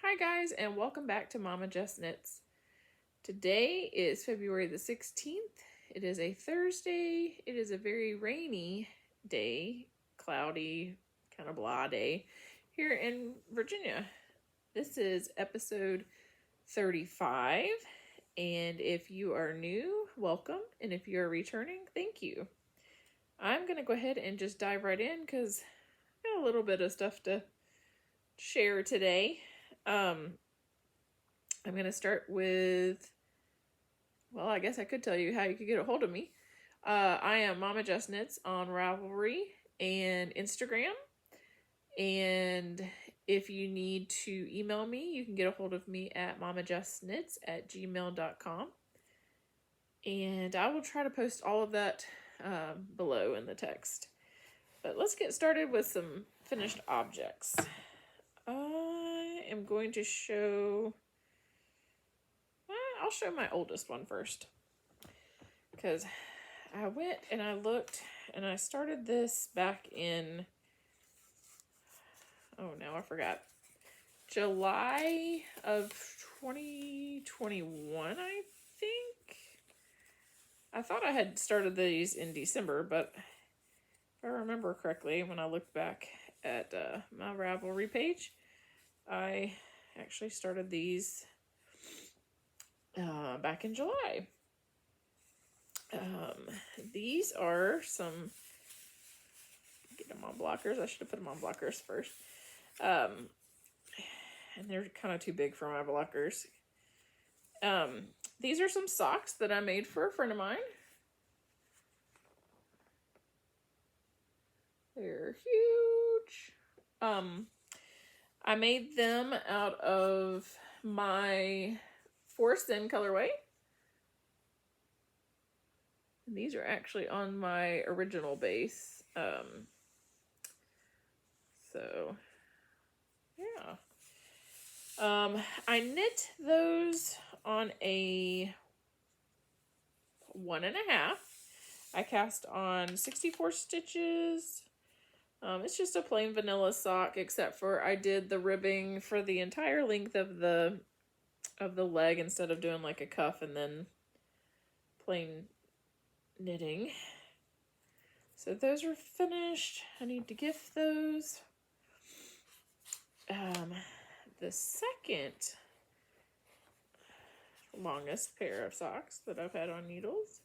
Hi guys, and welcome back to MommaJessKnits. Today is February the 16th. It is a Thursday. It is a very rainy day, cloudy, kind of blah day here in Virginia. This is episode 35, and if you are new, welcome, and if you are returning, thank you. I'm going to go ahead and just dive right in because I got a little bit of stuff to share today. I'm going to start with, well, I guess I could tell you how you could get a hold of me. I am MommaJessKnits on Ravelry and Instagram. And if you need to email me, you can get a hold of me at mommajessKnits@gmail.com. And I will try to post all of that below in the text. But let's get started with some finished objects. I am going to show, I'll show my oldest one first, because I went and I looked and I started this back in, oh no, I forgot, July of 2021, I think. I thought I had started these in December, but if I remember correctly, when I looked back at my Ravelry page, I actually started these back in July. These are some, get them on blockers. I should have put them on blockers first. And they're kind of too big for my blockers. These are some socks that I made for a friend of mine. They're huge. I made them out of my Forced In colorway. And these are actually on my original base. So, yeah. I knit those on a 1.5. I cast on 64 stitches. It's just a plain vanilla sock, except for I did the ribbing for the entire length of the leg instead of doing like a cuff and then plain knitting. So those are finished. I need to gift those. The second longest pair of socks that I've had on needles.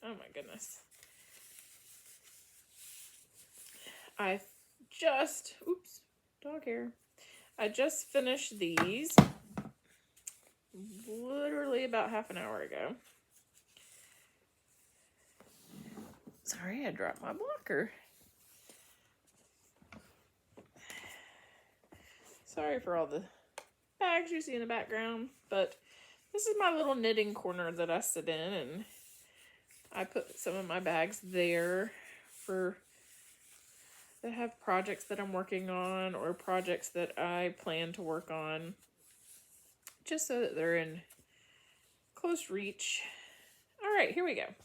Oh my goodness. I just finished these literally about half an hour ago. Sorry, I dropped my blocker. Sorry for all the bags you see in the background, but this is my little knitting corner that I sit in, and I put some of my bags there that have projects that I'm working on or projects that I plan to work on, just so that they're in close reach. All right, here we go.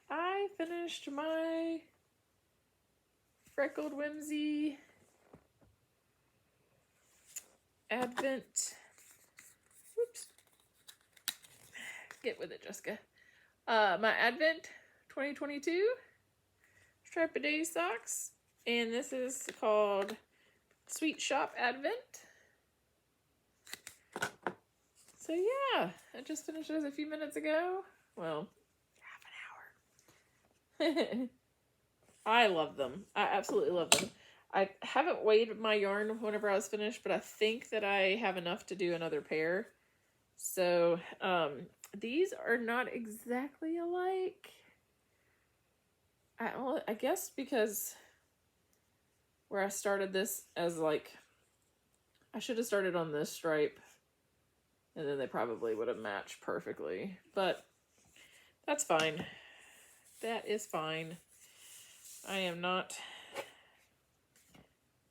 I finished my Freckled Whimsy Advent. Whoops. Get with it, Jessica. My Advent 2022 Striped Day socks, and this is called Sweet Shop Advent. So yeah, I just finished those a few minutes ago. Well, half an hour. I love them. I absolutely love them. I haven't weighed my yarn whenever I was finished, but I think that I have enough to do another pair. So these are not exactly alike. I guess because where I started this as like, I should have started on this stripe, and then they probably would have matched perfectly, but that's fine. That is fine. I am not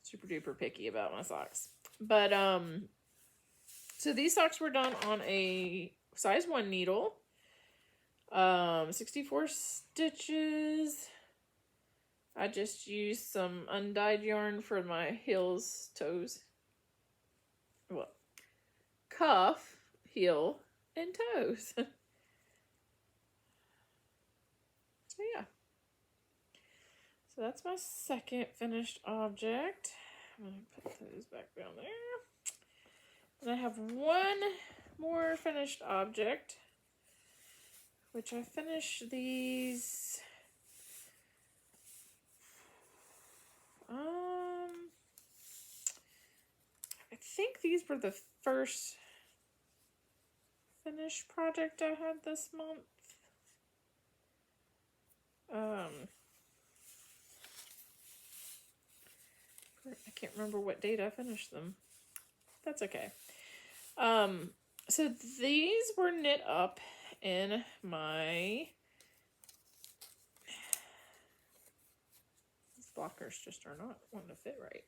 super duper picky about my socks. But so these socks were done on a size 1 needle. 64 stitches. I just used some undyed yarn for my heels, toes. Well, cuff, heel, and toes. So yeah. So that's my second finished object. I'm going to put those back down there. And I have one more finished object, which I finished these. I think these were the first finished project I had this month. I can't remember what date I finished them. That's okay. So these were knit up in my, these blockers just are not wanting to fit right.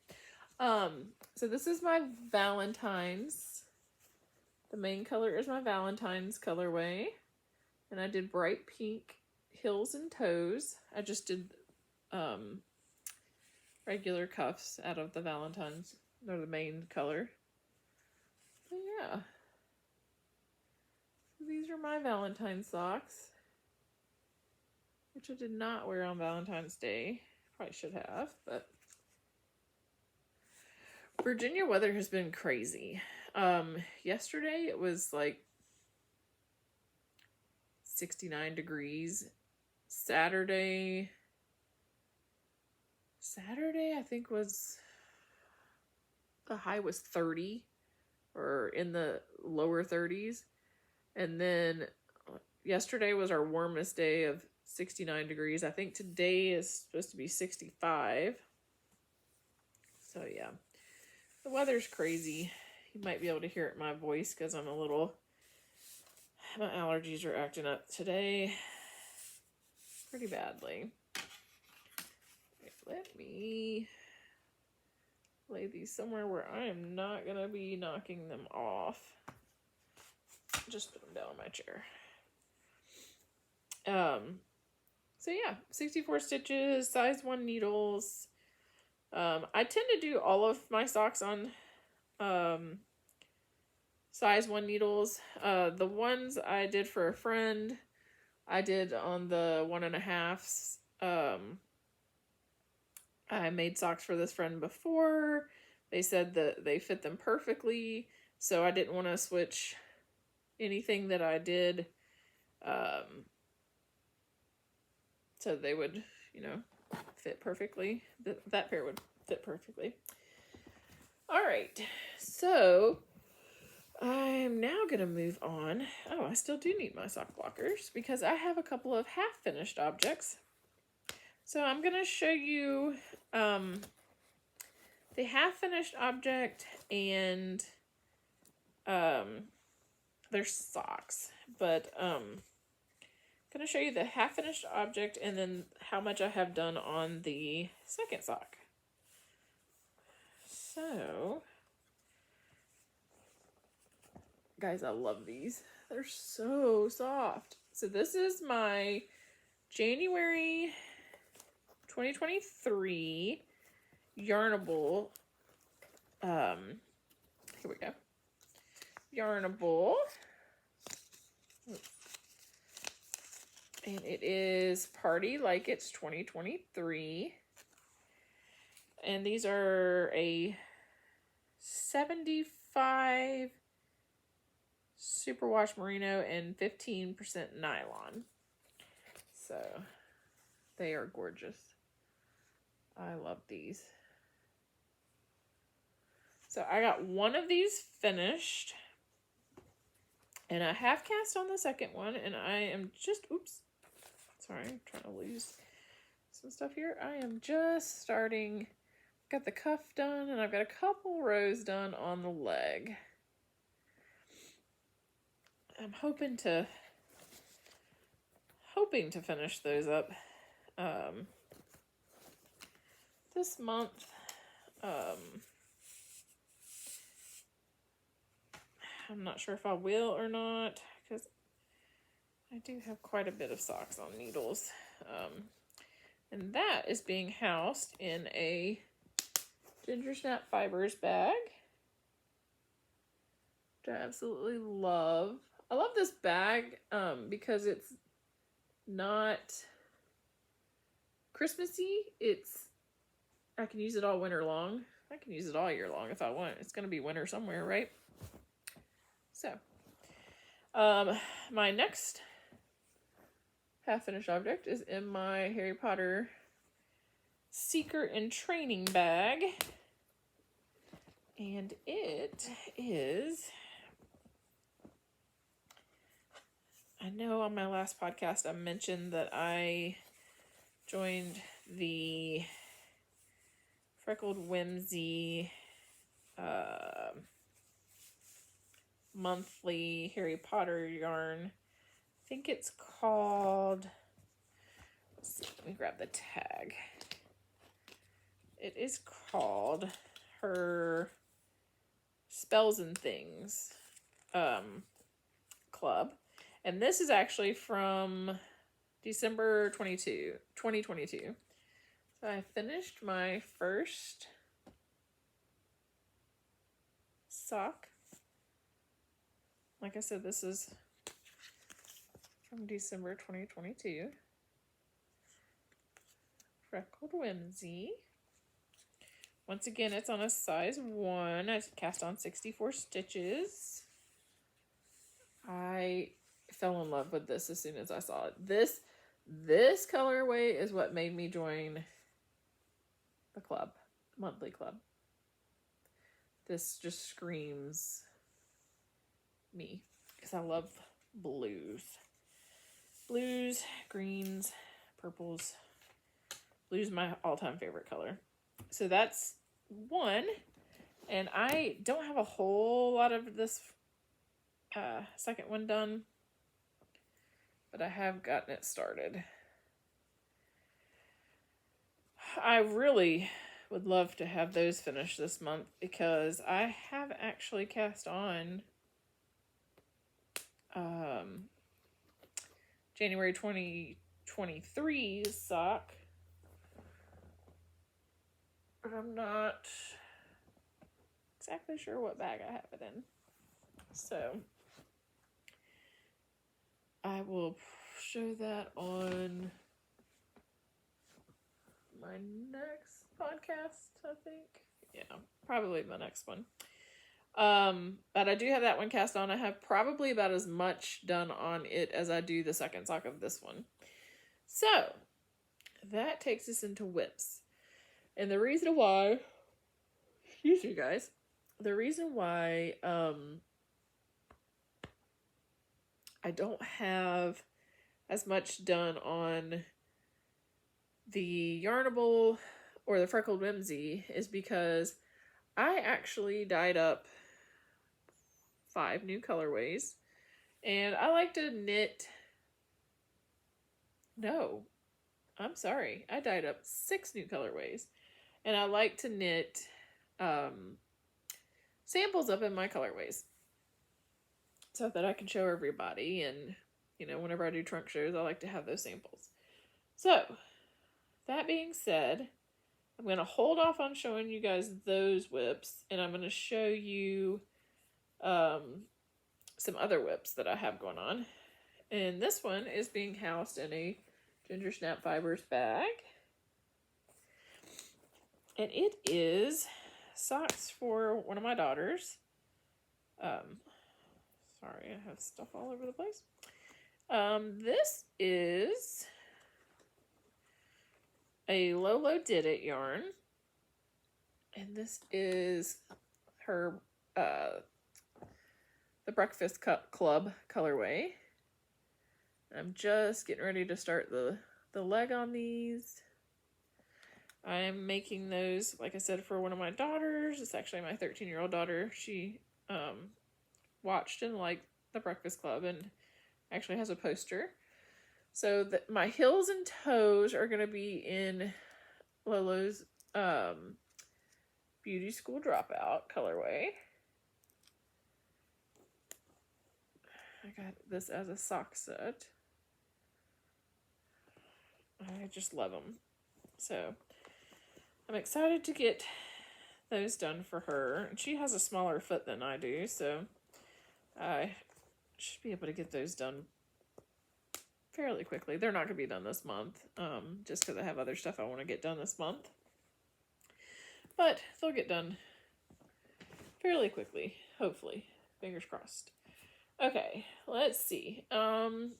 So this is my Valentine's. The main color is my Valentine's colorway. And I did bright pink heels and toes. I just did regular cuffs out of the Valentine's. They're the main color. But yeah. So these are my Valentine's socks, which I did not wear on Valentine's Day. Probably should have, but Virginia weather has been crazy. Yesterday it was like 69 degrees. Saturday I think was, the high was 30 or in the lower 30s. And then yesterday was our warmest day of 69 degrees. I think today is supposed to be 65. So yeah, the weather's crazy. You might be able to hear it in my voice because I'm a little, my allergies are acting up today pretty badly. Let me lay these somewhere where I am not going to be knocking them off. Just put them down on my chair. So yeah, 64 stitches, size 1 needles. I tend to do all of my socks on size 1 needles. The ones I did for a friend, I did on the 1.5s. I made socks for this friend before. They said that they fit them perfectly, so I didn't want to switch anything that I did, so they would, you know, fit perfectly. That pair would fit perfectly. All right, so I'm now going to move on. Oh, I still do need my sock blockers because I have a couple of half-finished objects. So I'm going to show you the half-finished object and their socks. But I'm going to show you the half-finished object and then how much I have done on the second sock. So, guys, I love these. They're so soft. So this is my January 2023 Yarnable, here we go, Yarnable, and it is Party Like It's 2023, and these are a 75 superwash merino and 15% nylon, so they are gorgeous. I love these. So I got one of these finished, and I half cast on the second one, and I am just, oops, sorry, I'm trying to lose some stuff here. I am just starting, got the cuff done, and I've got a couple rows done on the leg. I'm hoping to finish those up this month. I'm not sure if I will or not, because I do have quite a bit of socks on needles. And that is being housed in a Gingersnapfibers bag, which I absolutely love. I love this bag because it's not Christmassy. I can use it all winter long. I can use it all year long if I want. It's going to be winter somewhere, right? So, my next half-finished object is in my Harry Potter Seeker and Training bag. And it is... I know on my last podcast I mentioned that I joined the Freckled Whimsy monthly Harry Potter yarn. I think it's called, let's see, let me grab the tag. It is called her Spells and Things club. And this is actually from December 2022. So I finished my first sock. Like I said, this is from December 2022. Freckled Whimsy. Once again, it's on a size 1. I cast on 64 stitches. I fell in love with this as soon as I saw it. This colorway is what made me join the club, monthly club. This just screams me because I love blues. Blues, greens, purples. Blue's my all-time favorite color. So that's one. And I don't have a whole lot of this second one done, but I have gotten it started. I really would love to have those finished this month because I have actually cast on January 2023's sock, but I'm not exactly sure what bag I have it in. So I will show that on my next podcast, I think. Yeah, probably my next one. But I do have that one cast on. I have probably about as much done on it as I do the second sock of this one. So that takes us into whips. And the reason why, excuse me guys, the reason why I don't have as much done on the Yarnable or the Freckled Whimsy is because I actually dyed up 5 new colorways, and I like to knit. No, I'm sorry. I dyed up 6 new colorways, and I like to knit samples up in my colorways so that I can show everybody. And, you know, whenever I do trunk shows, I like to have those samples. So, that being said, I'm going to hold off on showing you guys those whips, and I'm going to show you some other whips that I have going on. And this one is being housed in a Gingersnapfibers bag. And it is socks for one of my daughters. Sorry, I have stuff all over the place. This is a Lolodidit yarn. And this is her the Breakfast Club colorway. I'm just getting ready to start the leg on these. I'm making those, like I said, for one of my daughters. It's actually my 13-year-old daughter. She watched and liked the Breakfast Club and actually has a poster. So my heels and toes are going to be in Lolo's Beauty School Dropout colorway. I got this as a sock set. I just love them. So I'm excited to get those done for her. And she has a smaller foot than I do, so I should be able to get those done fairly quickly. They're not going to be done this month, just because I have other stuff I want to get done this month. But they'll get done fairly quickly, hopefully. Fingers crossed. Okay, let's see. Sorry,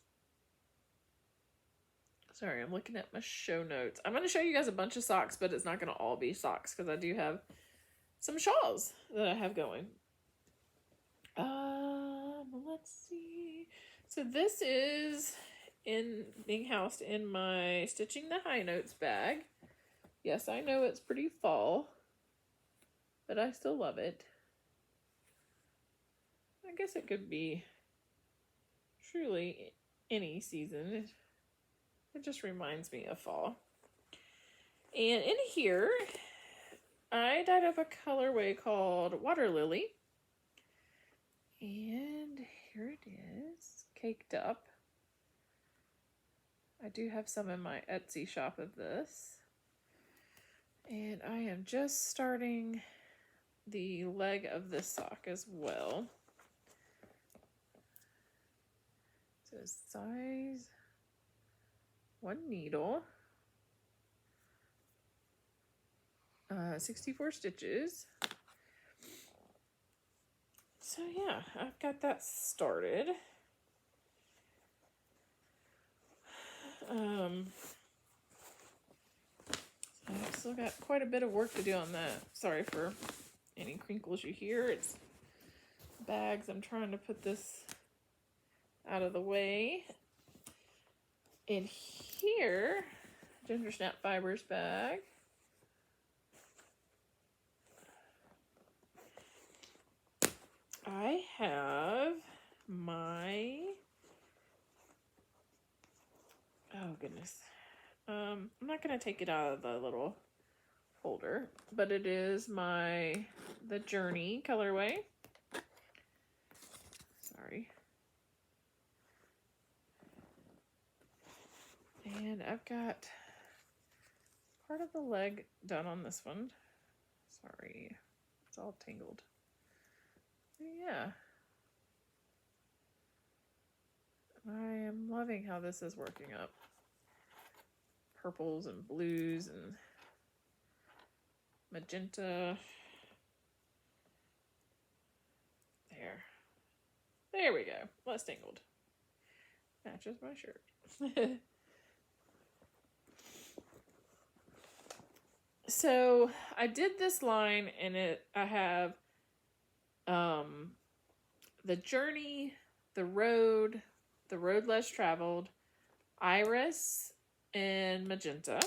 I'm looking at my show notes. I'm going to show you guys a bunch of socks, but it's not going to all be socks because I do have some shawls that I have going. Let's see. So this is being housed in my Stitching the High Notes bag. Yes, I know it's pretty fall, but I still love it. I guess it could be truly any season. It just reminds me of fall. And in here, I dyed up a colorway called Water Lily. And here it is, caked up. I do have some in my Etsy shop of this. And I am just starting the leg of this sock as well. So size 1 needle, 64 stitches. So yeah, I've got that started. I've still got quite a bit of work to do on that. Sorry for any crinkles you hear. It's bags. I'm trying to put this out of the way. In here, Gingersnapfibers bag. I have my, oh goodness, I'm not going to take it out of the little holder, but it is the Journey colorway. Sorry. And I've got part of the leg done on this one. Sorry, it's all tangled. Yeah. I am loving how this is working up. Purples and blues and magenta. There we go. Less tangled. Matches my shirt. So I did this line and I have the Journey, the Road Less Traveled, Iris, and Magenta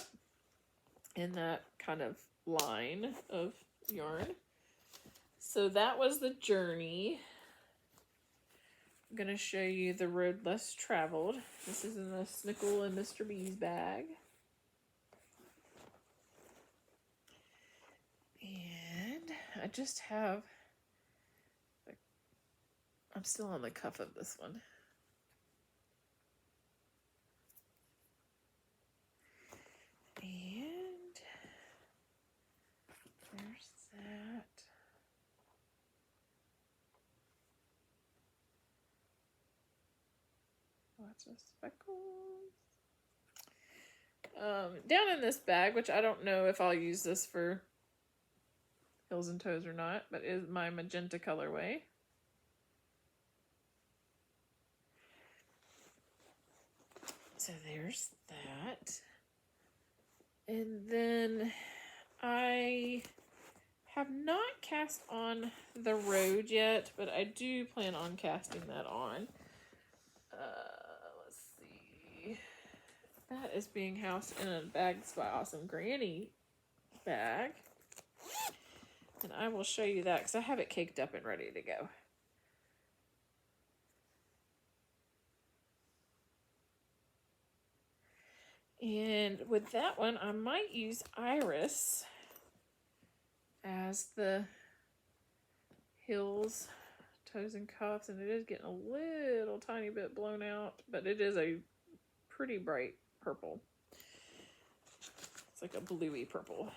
in that kind of line of yarn. So that was the Journey. I'm going to show you the Road Less Traveled. This is in the Snickle Mr B's bag. And I just have, I'm still on the cuff of this one. And there's that. Lots of speckles. Down in this bag, which I don't know if I'll use this for Hills and Toes or not, but is my magenta colorway. So there's that. And then I have not cast on the Road yet, but I do plan on casting that on. Let's see. That is being housed in a Bags by Awesome Granny bag. And I will show you that because I have it caked up and ready to go. And with that one, I might use Iris as the Hills, Toes, and Cuffs. And it is getting a little tiny bit blown out, but it is a pretty bright purple. It's like a bluey purple.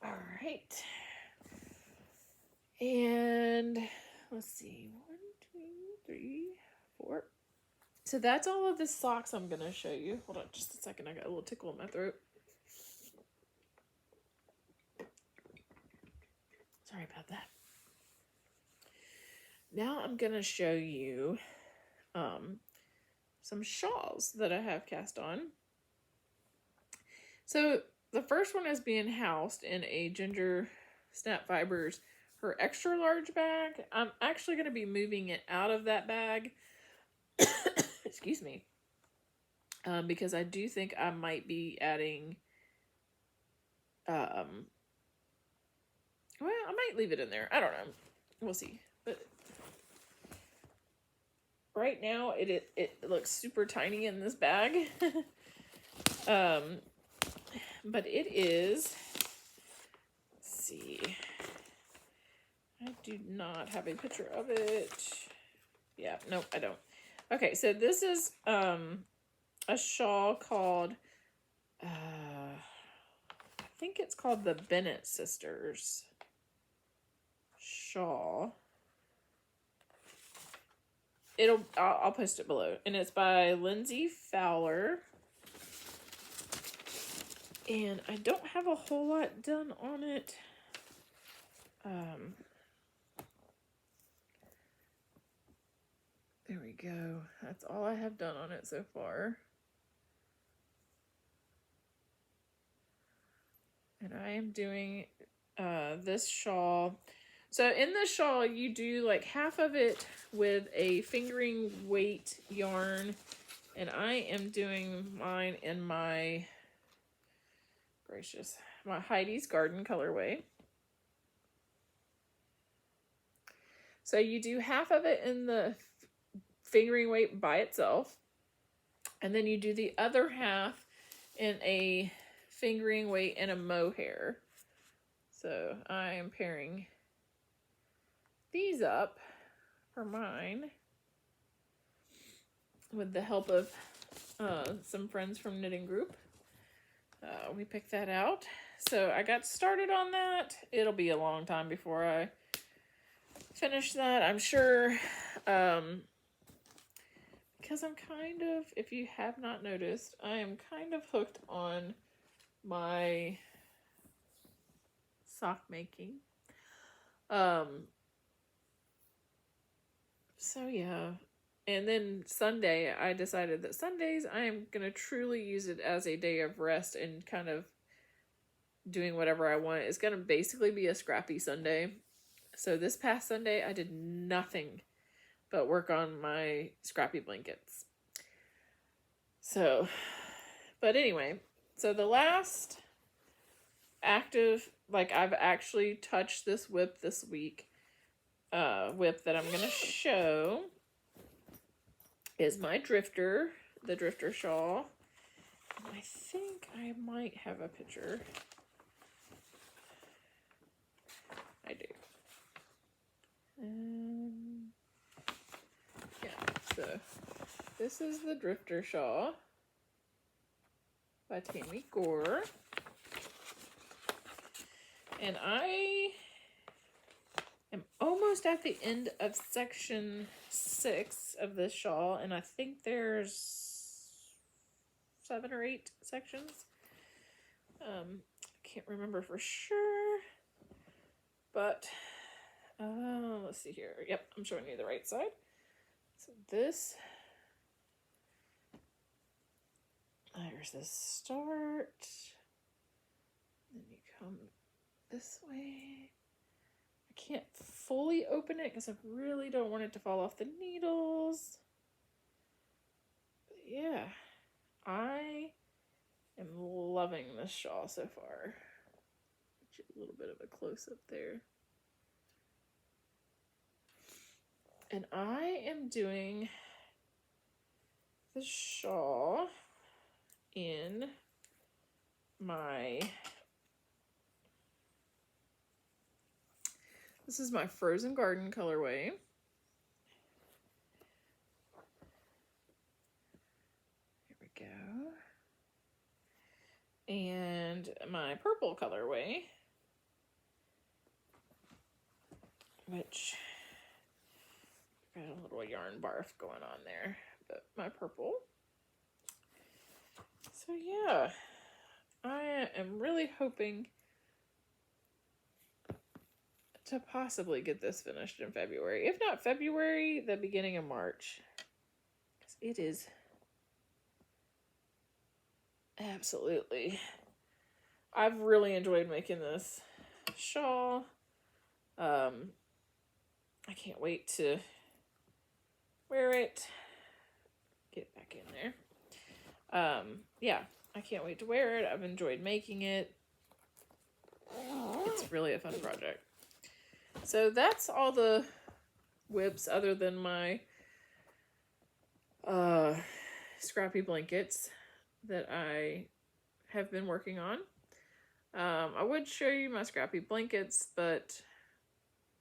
All right. And let's see. 1, 2, 3, 4. So that's all of the socks I'm going to show you. Hold on just a second. I got a little tickle in my throat. Sorry about that. Now I'm going to show you some shawls that I have cast on. So the first one is being housed in a Gingersnapfibers, her extra large bag. I'm actually going to be moving it out of that bag. Excuse me. Because I do think I might be adding, well, I might leave it in there. I don't know. We'll see. But right now it looks super tiny in this bag. But it is, let's see. I do not have a picture of it. Yeah, nope, I don't. Okay, so this is a shawl called, I think it's called the Bennet Sisters shawl. I'll post it below. And it's by Lindsey Fowler. And I don't have a whole lot done on it. There we go. That's all I have done on it so far. And I am doing this shawl. So in this shawl, you do like half of it with a fingering weight yarn. And I am doing mine in my, gracious, my Heidi's Garden colorway. So you do half of it in the fingering weight by itself. And then you do the other half in a fingering weight and a mohair. So I am pairing these up for mine with the help of some friends from Knitting Group. We picked that out. So I got started on that. It'll be a long time before I finish that, I'm sure. Because I'm kind of, if you have not noticed, I am kind of hooked on my sock making. So yeah. And then Sunday, I decided that Sundays I am going to truly use it as a day of rest and kind of doing whatever I want. It's going to basically be a scrappy Sunday. So this past Sunday, I did nothing but work on my scrappy blankets. So, but anyway, so the last active, like I've actually touched this whip this week, whip that I'm going to show is my Drifter, the Drifter shawl. And I think I might have a picture. I do. Yeah, so this is the Drifter shawl by Tamy Gore. And I am almost at the end of section 6 of this shawl, and I think there's 7 or 8 sections. I can't remember for sure, but let's see here. Yep, I'm showing you the right side. So this, there's the start, then you come this way. I can't fully open it because I really don't want it to fall off the needles. But yeah, I am loving this shawl so far. Get you a little bit of a close-up there. And I am doing the shawl in my, this is my Frozen Garden colorway. Here we we go. And my purple colorway, which got a little yarn barf going on there, but my purple. So yeah, I am really hoping to possibly get this finished in February. If not February, the beginning of March. Because it is absolutely... I've really enjoyed making this shawl. I can't wait to wear it. Get back in there. Yeah, I can't wait to wear it. I've enjoyed making it. It's really a fun project. So that's all the whips other than my scrappy blankets that I have been working on. I would show you my scrappy blankets, but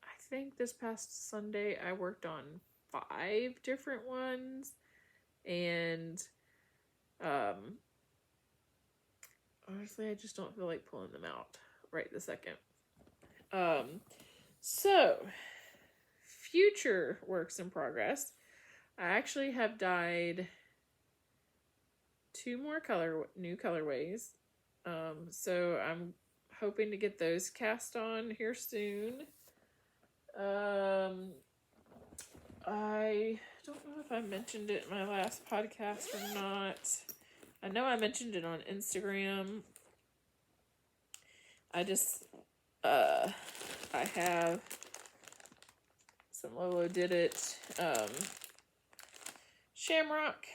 I think this past Sunday I worked on 5 different ones, and honestly I just don't feel like pulling them out right this second. So future works in progress. I actually have dyed 2 more new colorways. So I'm hoping to get those cast on here soon. I don't know if I mentioned it in my last podcast or not. I know I mentioned it on Instagram. I have some Lolodidit, Shamrock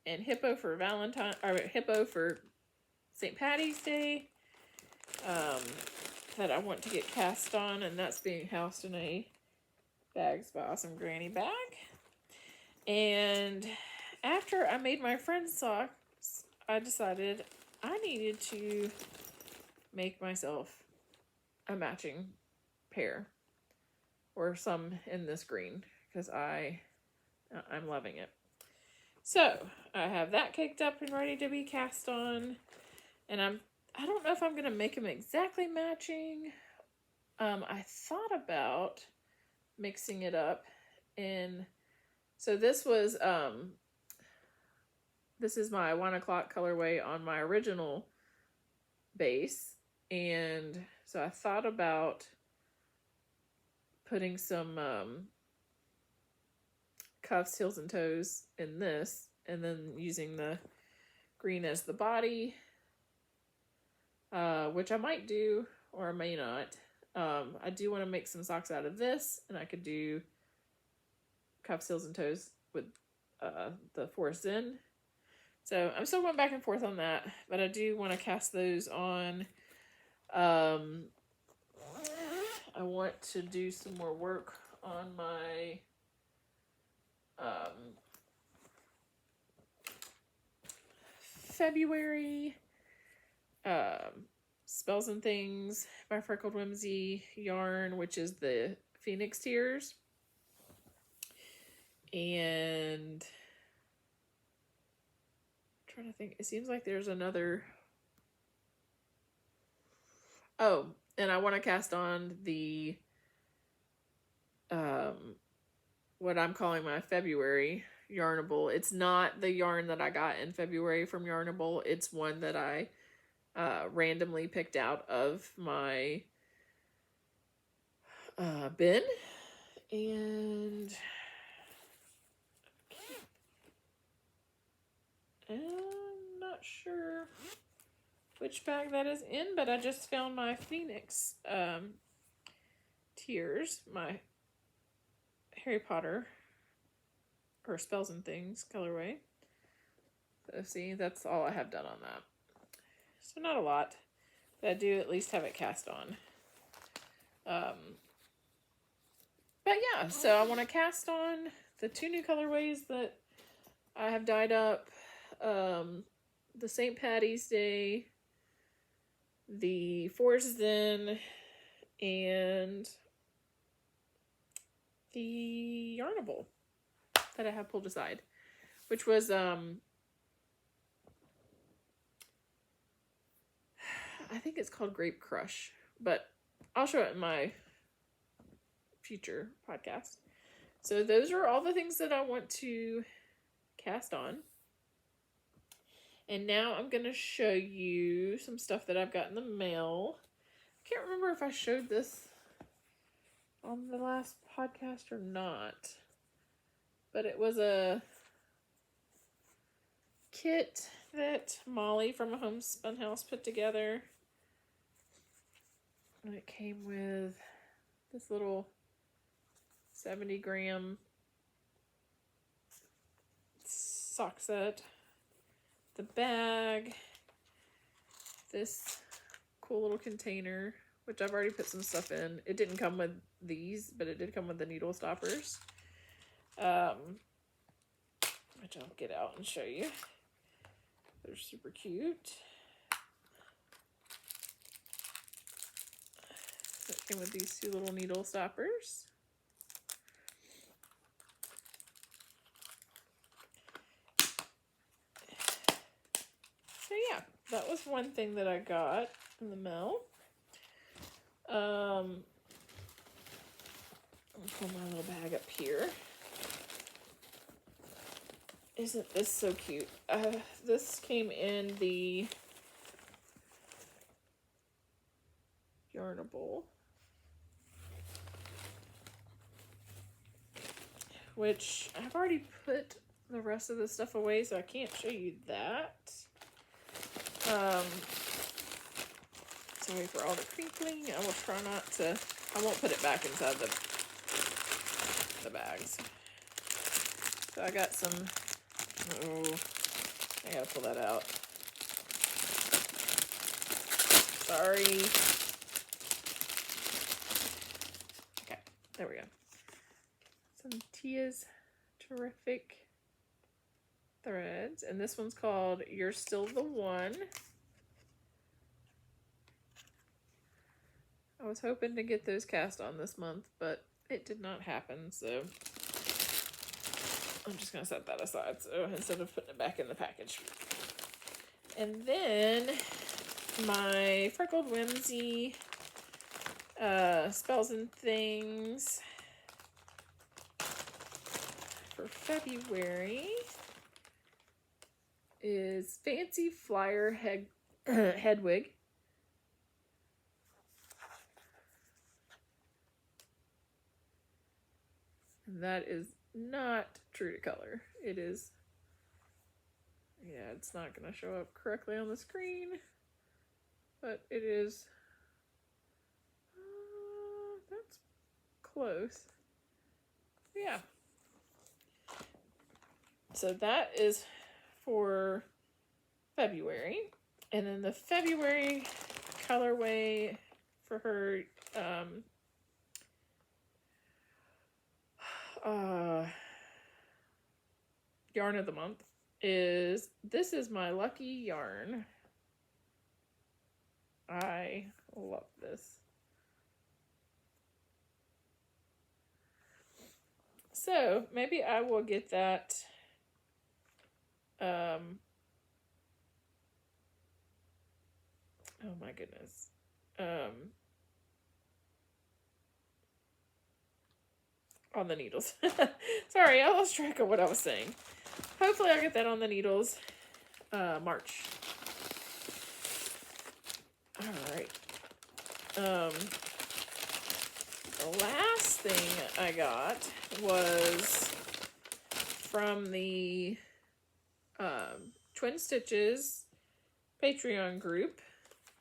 and Hippo for Hippo for St. Patty's Day, that I want to get cast on, and that's being housed in a Bags by Awesome Granny bag. And after I made my friend's socks, I decided I needed to make myself a matching pair, or some in this green, because I'm loving it. So I have that caked up and ready to be cast on, and I don't know if I'm going to make them exactly matching. I thought about mixing it up, and so this was this is my 1 o'clock colorway on my original base, and so I thought about putting some cuffs, heels, and toes in this, and then using the green as the body, which I might do, or I may not. I do want to make some socks out of this, and I could do cuffs, heels, and toes with the forest in. So I'm still going back and forth on that, but I do want to cast those on. I want to do some more work on my February Spells and Things by Freckled Whimsy yarn, which is the Phoenix Tears. And I'm trying to think, it seems like there's another. Oh, and I want to cast on the what I'm calling my February Yarnable. It's not the yarn that I got in February from Yarnable. It's one that I randomly picked out of my bin. And I'm not sure which bag that is in, but I just found my Phoenix Tears, my Harry Potter or Spells and Things colorway. So see, that's all I have done on that. So not a lot, but I do at least have it cast on. But yeah, so I want to cast on the 2 new colorways that I have dyed up. The St. Patty's Day, the Forest Zen, and the Yarnable that I have pulled aside, which was I think it's called Grape Crush, but I'll show it in my future podcast. So those are all the things that I want to cast on. And now I'm going to show you some stuff that I've got in the mail. I can't remember if I showed this on the last podcast or not. But it was a kit that Molly from a Homespun House put together. And it came with this little 70-gram sock set, the bag, this cool little container, which I've already put some stuff in. It didn't come with these, but it did come with the needle stoppers, which I'll get out and show you. They're super cute. So it came with these two little needle stoppers. So yeah, that was one thing that I got in the mail. I'll pull my little bag up here. Isn't this so cute? This came in the Yarnable, which I've already put the rest of the stuff away, so I can't show you that. Sorry for all the crinkling. I will try not to, I won't put it back inside the bags. So I got some, oh, I gotta pull that out. Sorry. Okay, there we go. Some Tia's Terrific threads, and this one's called You're Still the One. I was hoping to get those cast on this month, but it did not happen, so I'm just going to set that aside, so instead of putting it back in the package. And then my Freckled Whimsy spells and things for February is Fancy Flyer Hedwig. And that is not true to color. It is, yeah, it's not going to show up correctly on the screen, but it is, that's close. Yeah. So that is for February. And then the February colorway for her yarn of the month is, this is my lucky yarn. I love this. So maybe I will get that oh my goodness. On the needles. Sorry, I lost track of what I was saying. Hopefully I'll get that on the needles March. Alright. The last thing I got was from the Twin Stitches Patreon group.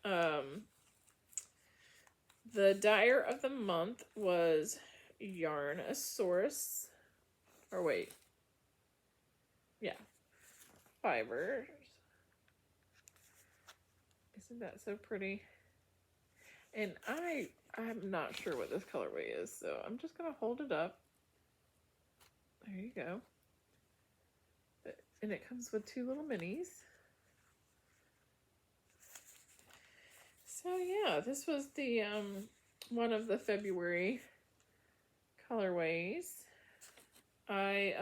The dyer of the month was Yarnaceous. Or wait. Yeah. Fibers. Isn't that so pretty? And I'm not sure what this colorway is, so I'm just going to hold it up. There you go. And it comes with two little minis. So yeah, this was the one of the February colorways. I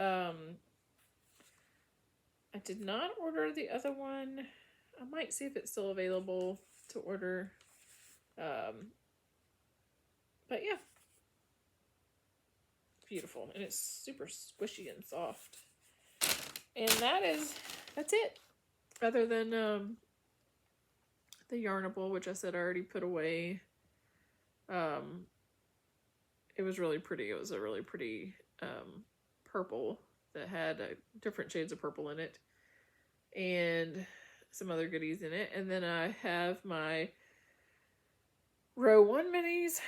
did not order the other one. I might see if it's still available to order. But yeah, it's beautiful, and it's super squishy and soft. And that's it. Other than the Yarnable, which I said I already put away. It was really pretty. It was a really pretty purple that had different shades of purple in it, and some other goodies in it. And then I have my Row 1 minis,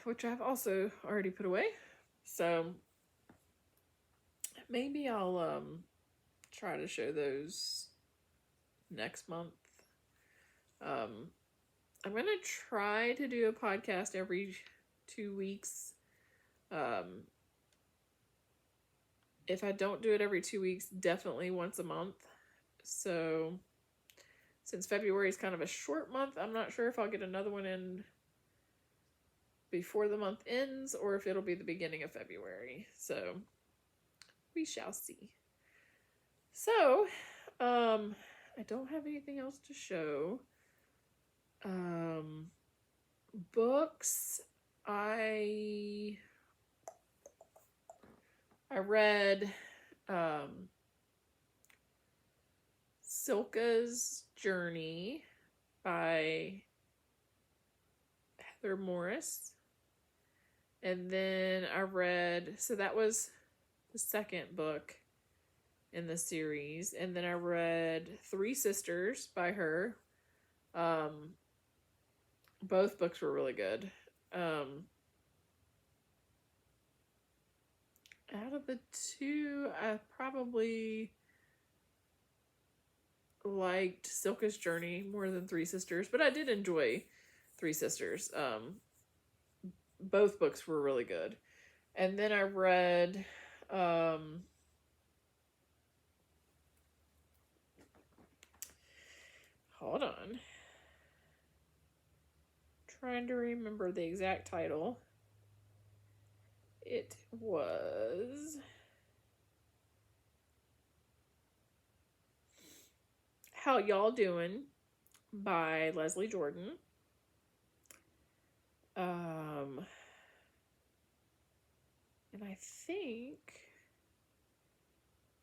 which I've also already put away. So maybe I'll try to show those next month. I'm going to try to do a podcast every 2 weeks. If I don't do it every 2 weeks, definitely once a month. So since February is kind of a short month, I'm not sure if I'll get another one in before the month ends or if it'll be the beginning of February. So we shall see. So, I don't have anything else to show. Books, I read Silka's Journey by Heather Morris. And then I read, so that was the second book in the series. And then I read Three Sisters by her. Both books were really good. Out of the two, I probably liked Silka's Journey more than Three Sisters, but I did enjoy Three Sisters. Both books were really good. And then I read hold on. Trying to remember the exact title. It was How Y'all Doing by Leslie Jordan. And I think,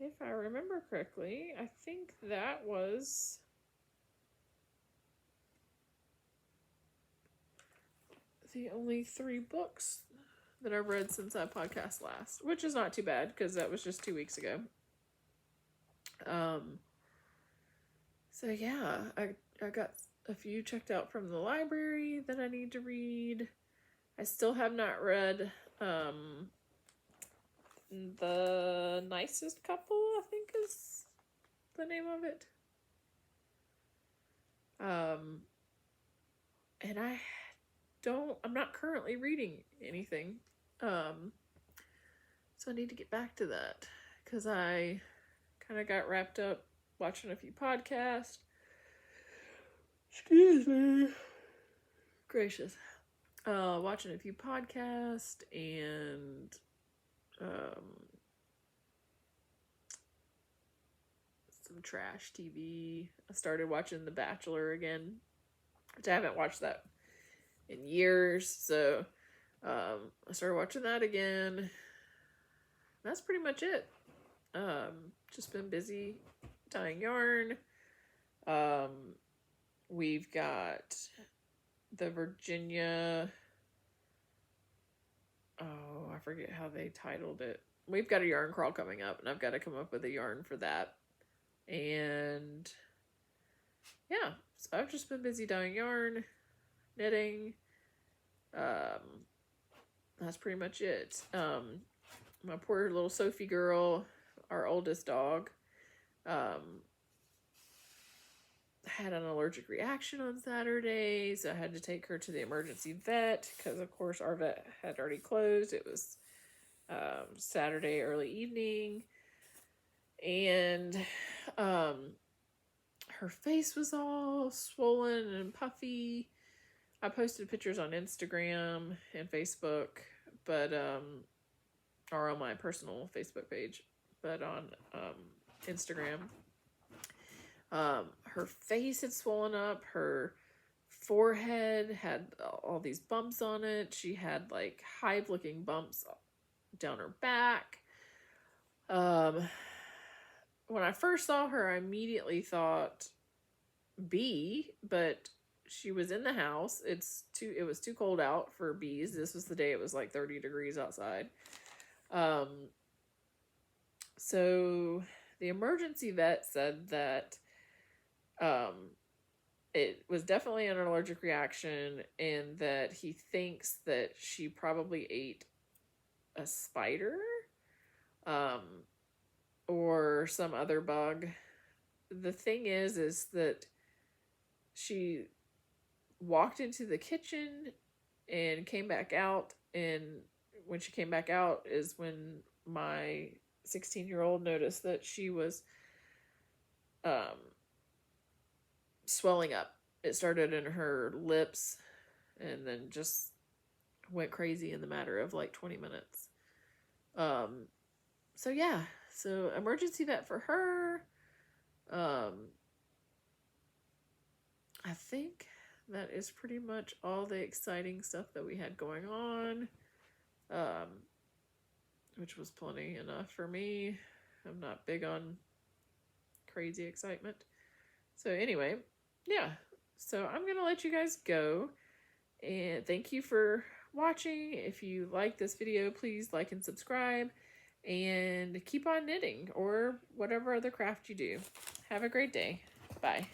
if I remember correctly, I think that was the only 3 books that I've read since I podcast last, which is not too bad because that was just 2 weeks ago. So yeah, I got a few checked out from the library that I need to read. I still have not read The Nicest Couple, I think is the name of it. And I'm not currently reading anything. So I need to get back to that because I kind of got wrapped up watching a few podcasts. Excuse me. Gracious. Watching a few podcasts and some trash TV. I started watching The Bachelor again, which I haven't watched that in years, so I started watching that again. That's pretty much it. Just been busy tying yarn. We've got the Virginia, I forget how they titled it. We've got a yarn crawl coming up, and I've got to come up with a yarn for that. And yeah, so I've just been busy dyeing yarn, knitting. That's pretty much it. My poor little Sophie girl, our oldest dog, had an allergic reaction on Saturday, so I had to take her to the emergency vet because, of course, our vet had already closed. It was Saturday early evening, and her face was all swollen and puffy. I posted pictures on Instagram and Facebook, but or on my personal Facebook page, but on Instagram. Her face had swollen up, her forehead had all these bumps on it. She had like hive-looking bumps down her back. When I first saw her, I immediately thought bee, but she was in the house. It was too cold out for bees. This was the day it was like 30 degrees outside. So the emergency vet said that it was definitely an allergic reaction, and that he thinks that she probably ate a spider or some other bug. The thing is that she walked into the kitchen and came back out, and when she came back out is when my 16-year-old noticed that she was swelling up. It started in her lips and then just went crazy in the matter of like 20 minutes. So yeah, so emergency vet for her. I think that is pretty much all the exciting stuff that we had going on, which was plenty enough for me. I'm not big on crazy excitement. So anyway, yeah, so I'm going to let you guys go, and thank you for watching. If you like this video, please like and subscribe, and keep on knitting or whatever other craft you do. Have a great day. Bye.